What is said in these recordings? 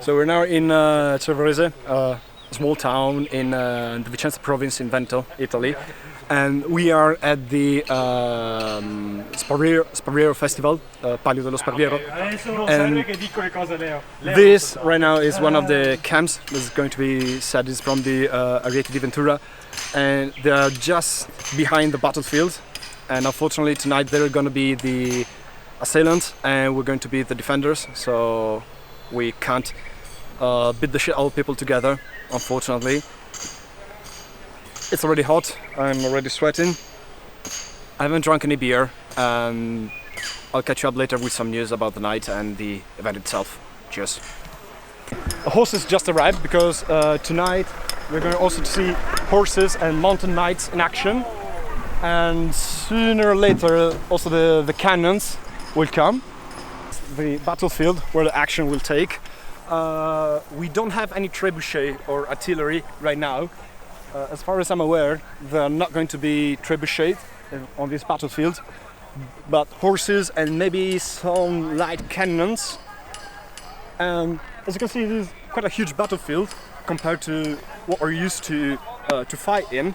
So we're now in CERVARESE, a small town in the Vicenza province in Veneto, Italy, and we are at the sparviero festival, Palio dello Sparviero. And this right now is one of the camps that is going to be set. Is from the Ariete di Ventura, and they are just behind the battlefield. And unfortunately tonight they're going to be the assailants and we're going to be the defenders, so we can't beat the shit out of people together, unfortunately. It's already hot, I'm already sweating. I haven't drunk any beer, and I'll catch you up later with some news about the night and the event itself. Cheers. The horses just arrived because tonight we're going also to see horses and mountain knights in action, and sooner or later also the cannons will come. The battlefield where the action will take. We don't have any trebuchet or artillery right now. As far as I'm aware, there are not going to be trebuchet on this battlefield, but horses and maybe some light cannons. And as you can see, this is quite a huge battlefield compared to what we're used to fight in.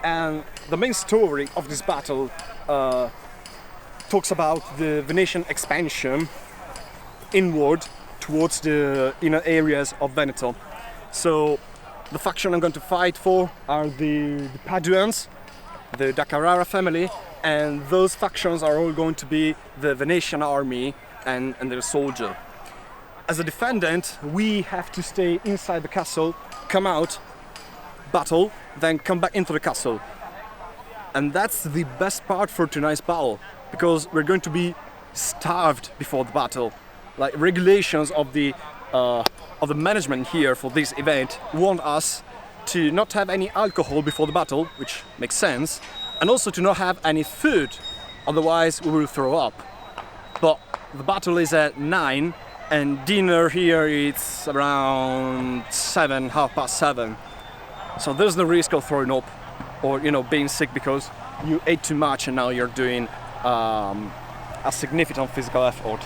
And the main story of this battle talks about the Venetian expansion inward towards the inner areas of Veneto. So the faction I'm going to fight for are the Paduans, the da Carrara family, and those factions are all going to be the Venetian army and their soldier. As a defendant, we have to stay inside the castle, come out, battle, then come back into the castle. And that's the best part for tonight's battle, because we're going to be starved before the battle. Like, regulations of the management here for this event want us to not have any alcohol before the battle, which makes sense, and also to not have any food, otherwise we will throw up. But the battle is at 9, and dinner here it's around 7, 7:30. So there's no risk of throwing up or, you know, being sick because you ate too much and now you're doing a significant physical effort.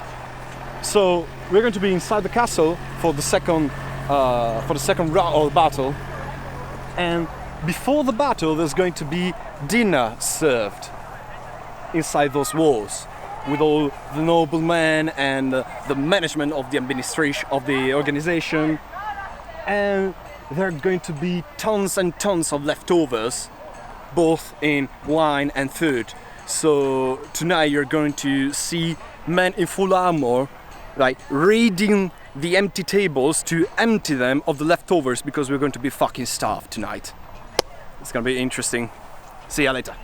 So we're going to be inside the castle for the second round of the battle, and before the battle there's going to be dinner served inside those walls with all the noblemen and the management of the administration of the organization, and there are going to be tons and tons of leftovers, both in wine and food. So tonight you're going to see men in full armor like raiding the empty tables to empty them of the leftovers, because we're going to be fucking starved tonight. It's gonna be interesting. See ya later.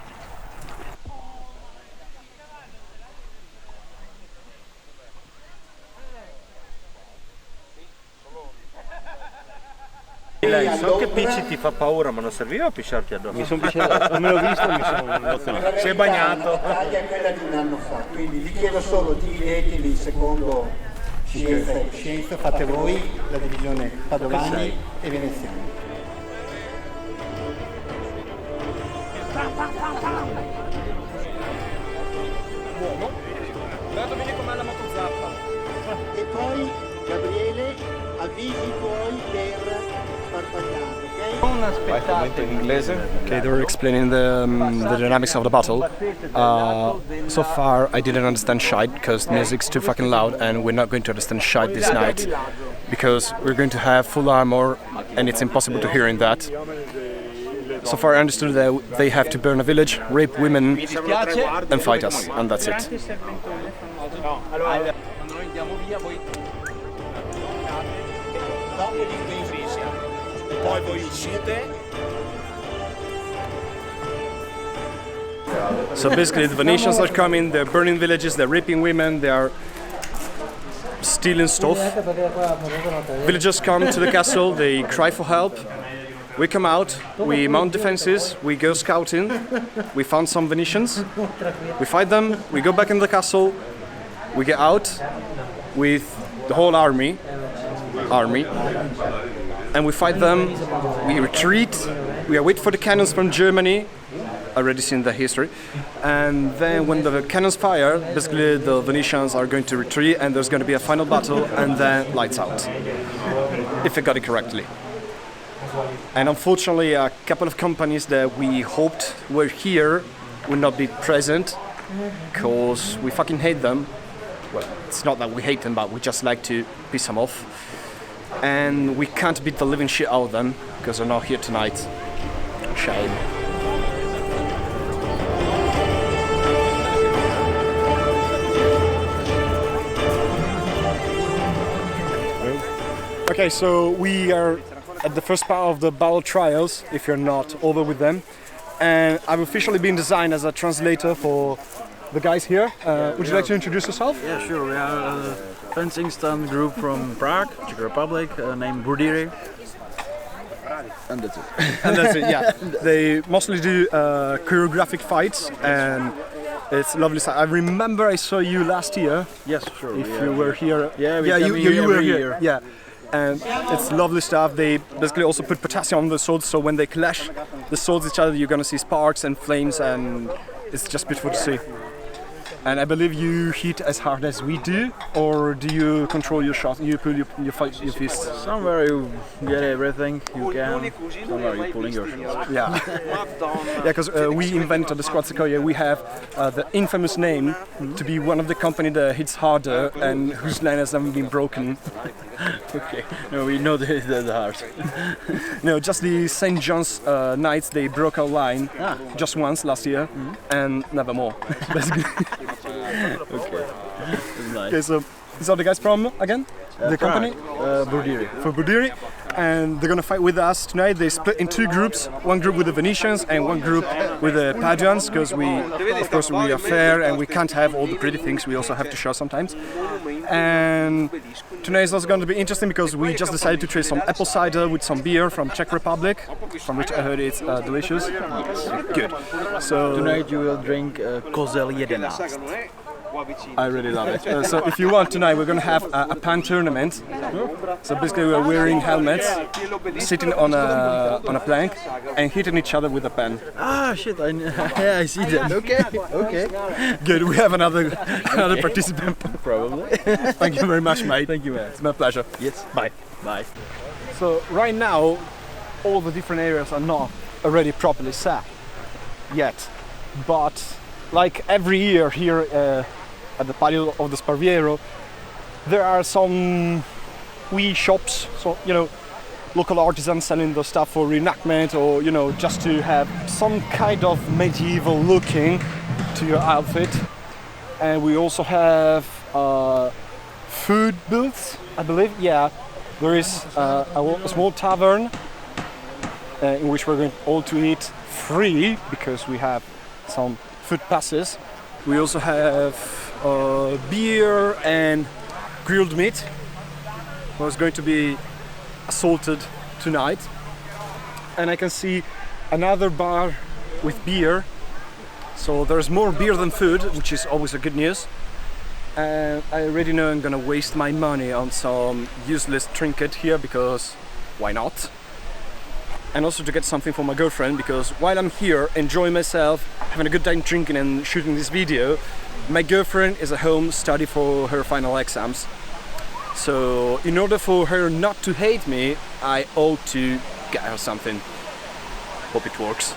So che picci ti fa paura, ma non serviva a pisciarti addosso. Mi sono pisciato, non me l'ho visto, mi sono emozionato. Si è bagnato. La taglia è quella di un anno fa, quindi vi chiedo solo dividetevi secondo scienza e coscienza, fate voi la divisione padovani e veneziani. Uomo, guarda bene com'è la motozappa. E poi Gabriele avvisi i tuoi per sparpagliare, ok? In inglese. Okay, they were explaining the dynamics of the battle. So far, I didn't understand shite because the music's too fucking loud, and we're not going to understand shite this night because we're going to have full armor, and it's impossible to hear in that. So far, I understood that they have to burn a village, rape women, and fight us, and that's it. Poi voi uscite. So basically the Venetians are coming, they're burning villages, they're raping women, they are stealing stuff. Villagers come to the castle, they cry for help. We come out, we mount defenses, we go scouting, we found some Venetians, we fight them, we go back in the castle, we get out with the whole army, and we fight them, we retreat, we wait for the cannons from Germany, already seen the history. And then when the cannons fire, basically the Venetians are going to retreat and there's going to be a final battle and then lights out, if I got it correctly. And unfortunately a couple of companies that we hoped were here will not be present because we fucking hate them. Well, it's not that we hate them, but we just like to piss them off. And we can't beat the living shit out of them because they're not here tonight. Shame. Okay, so we are at the first part of the battle trials, if you're not over with them. And I've officially been designed as a translator for the guys here. Would you like to introduce yourself? Yeah, sure. We are a fencing stunt group from Prague, Czech Republic, named Verde. And that's it. And that's it, yeah. They mostly do choreographic fights and it's lovely. I remember I saw you last year. Yes, sure. If you were here. Yeah, you were here. Year. Yeah. And it's lovely stuff. They basically also put potassium on the swords, so when they clash the swords each other, you're gonna see sparks and flames, and it's just beautiful to see. And I believe you hit as hard as we do, or do you control your shot? You pull your fists? Somewhere you get everything you can, somewhere you're pulling your shots. Yeah. Yeah, because we invented the Squarzacoje. We have the infamous name to be one of the company that hits harder and whose line has never been broken. Okay. No, we know the hard. No, just the St. John's Knights, they broke our line just once last year and never more. Basically. Okay. That's nice. Okay, so these are the guys from, again, the company? Budiri. For Budiri. And they're gonna fight with us tonight. They split in two groups, one group with the Venetians and one group with the Paduans, because of course we are fair and we can't have all the pretty things, we also have to show sometimes. And tonight is also going to be interesting because we just decided to try some apple cider with some beer from Czech Republic, from which I heard it's delicious. Good. So Tonight you will drink Kozel 11. I really love it. So if you want tonight, we're going to have a pan tournament. So basically we're wearing helmets, sitting on a plank and hitting each other with a pen. Ah, shit, yeah, I see that. Okay. Good, we have another participant. Probably. Thank you very much, mate. Thank you, man. It's my pleasure. Yes. Bye. Bye. So right now, all the different areas are not already properly set yet. But like every year here at the Palio of the Sparviero, there are some wee shops, so local artisans selling the stuff for reenactment, or just to have some kind of medieval looking to your outfit. And we also have food booths, I believe. Yeah, there is a small tavern in which we're going all to eat free because we have some food passes. We also have beer and grilled meat. Was going to be assaulted tonight. And I can see another bar with beer. So there's more beer than food, which is always a good news. And I already know I'm gonna waste my money on some useless trinket here because why not? And also to get something for my girlfriend, because while I'm here enjoying myself, having a good time drinking and shooting this video, my girlfriend is at home studying for her final exams. So in order for her not to hate me, I ought to get her something. Hope it works.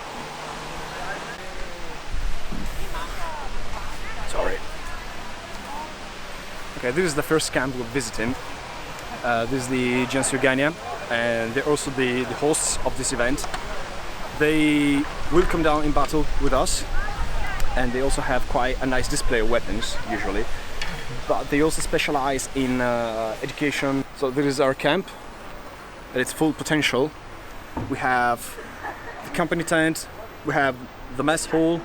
Sorry. Okay, this is the first camp we're visiting. This is the gens Urgania, and they're also the hosts of this event. They will come down in battle with us, and they also have quite a nice display of weapons, usually. But they also specialize in education. So this is our camp at its full potential. We have the company tent, we have the mess hall,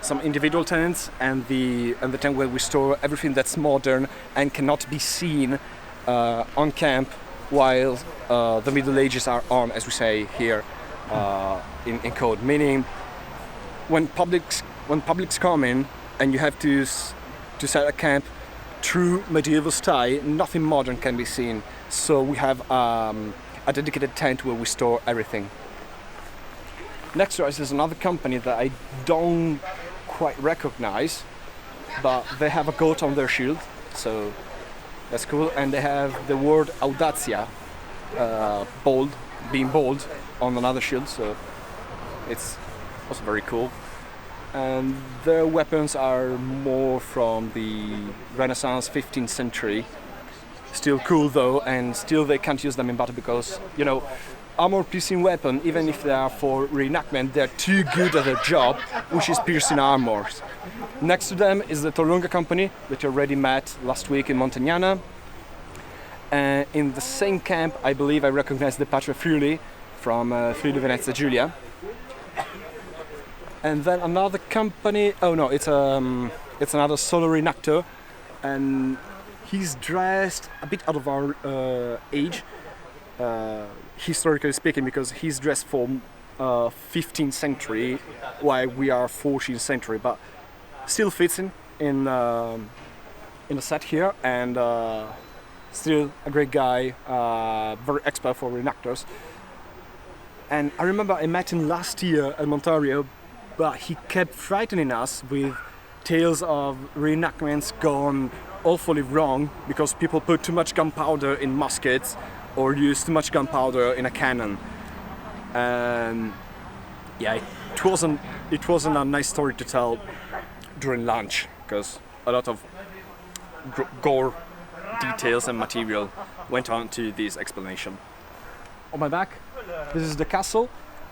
some individual tents, and the tent where we store everything that's modern and cannot be seen on camp while the Middle Ages are on, as we say here in code. Meaning, when publics come in and you have to set a camp true medieval style, nothing modern can be seen. So we have a dedicated tent where we store everything. Next to us is another company that I don't quite recognize, but they have a goat on their shield, so that's cool. And they have the word Audazia, being bold, on another shield, so it's also very cool. And their weapons are more from the Renaissance, 15th century. Still cool though, and still they can't use them in battle because, you know, armor-piercing weapon, even if they are for reenactment, they're too good at their job, which is piercing armors. Next to them is the Torunga company that you already met last week in Montagnana. In the same camp, I believe I recognize the Patria Friuli from Friuli Venezia Giulia. And then another company, oh no, it's another solo reenactor, and he's dressed a bit out of our age, historically speaking, because he's dressed for 15th century, while we are 14th century, but still fits in the set here, and still a great guy, very expert for reenactors. And I remember I met him last year at Montario, but he kept frightening us with tales of reenactments gone awfully wrong because people put too much gunpowder in muskets or use too much gunpowder in a cannon. And yeah, it wasn't a nice story to tell during lunch because a lot of gore details and material went on to this explanation. On my back, this is the castle,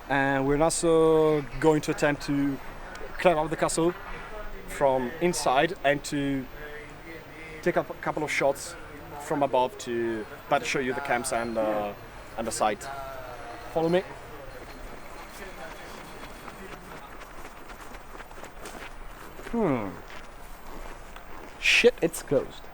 and we're also going to attempt to climb up the castle from inside and to take up a couple of shots from above to better show you the camps and the site. Follow me. Shit, it's closed.